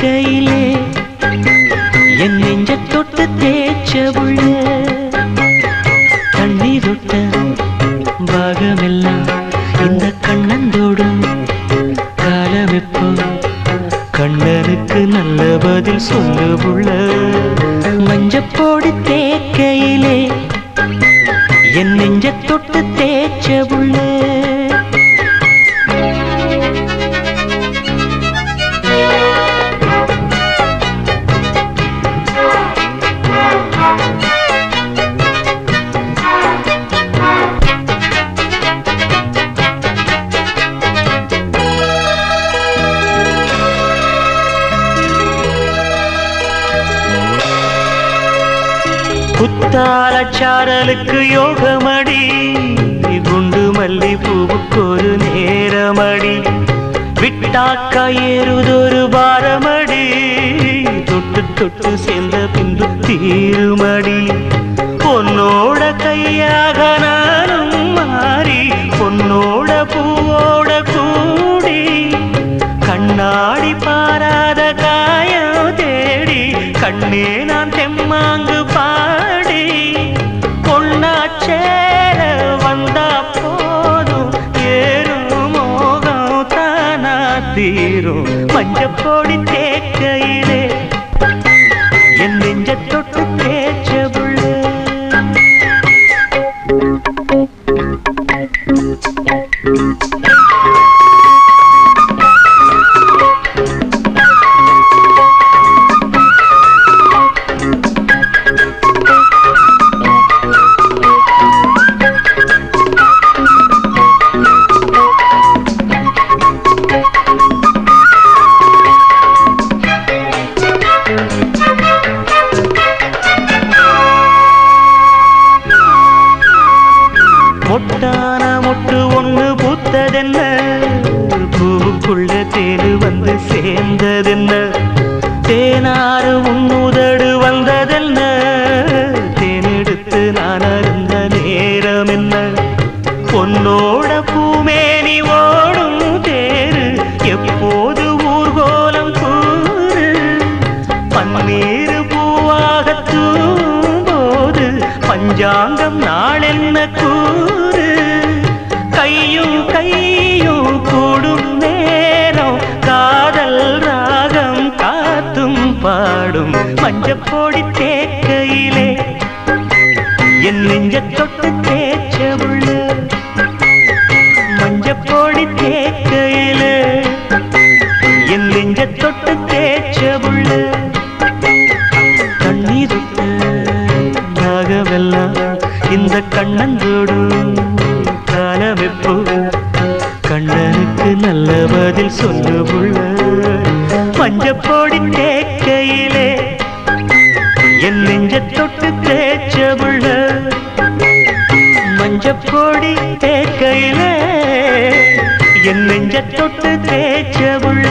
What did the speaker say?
தேக்கையிலே என் நெஞ்ச தொட்டு தேய்ச்ச புள்ள தண்ணீர் தொட்ட பாகமெல்லாம் இந்த கண்ணந்தோடும் காலமெப்போ கண்ணனுக்கு நல்ல பதில் சொல்லு புள்ள மஞ்சப்போடி தேக்கையிலே என் நெஞ்ச தொட்டு தேய்ச்ச புள்ள குத்தாலச்சாரலுக்கு யோகமடி குண்டு மல்லி பூவுக்கு ஒரு நேரமடி விட்டாக்கா ஏறுதொரு பாரமடி தொட்டு தொட்டு சேர்ந்த பின்பு தீருமடி பொன்னோட கையாக நானும் மாறி பொன்னோட பூவோட கூடி கண்ணாடி பாராத காயம் தேடி கண்ணே நான் தெம்மாங்கு பாடி பொன்னாச்சேர வந்தா போதும் ஏறும் மோகம் தானா தீரும் மஞ்சப்பொடி தேக்கையிலே என் நெஞ்ச தொட்டு தேய்ச்ச புள்ள மொட்டான மொட்டு ஒண்ணு பூத்ததென்ன பூவுக்குள்ள தேனு வந்து சேர்ந்ததென்ன தேனாறு உன்னுதடு வந்ததென்ன தேனெடுத்து நான் அருந்த நேரம் என்ன பொன்னோட பூமேனி ஓடும் தேரு எப்போது ஊர்கோலம் கூறு பன்னீர் பூவாக தூம்போது பஞ்சாங்கம் நாளென்ன கூறு கையும் கையும் கூடும் நேரம் காதல் ராகம் காத்தும் பாடும் மஞ்சப்பொடி தேக்கையிலே என் நெஞ்ச தொட்டு தேய்ச்ச புள்ள மஞ்சப்பொடி தேக்கையிலே என் நெஞ்ச தொட்டு தேய்ச்ச புள்ள தண்ணீர் தொட்ட நாகமெல்லாம் இந்த கண்ணந்தோடு காலமெப்போ கண்ணனுக்கு நல்ல பதில் சொல்லு புள்ள மஞ்சப்பொடி தேக்கையிலே என் நெஞ்ச தொட்டு தேய்ச்ச புள்ள மஞ்சப்பொடி தேக்கையிலே என் நெஞ்ச தொட்டு தேய்ச்ச புள்ள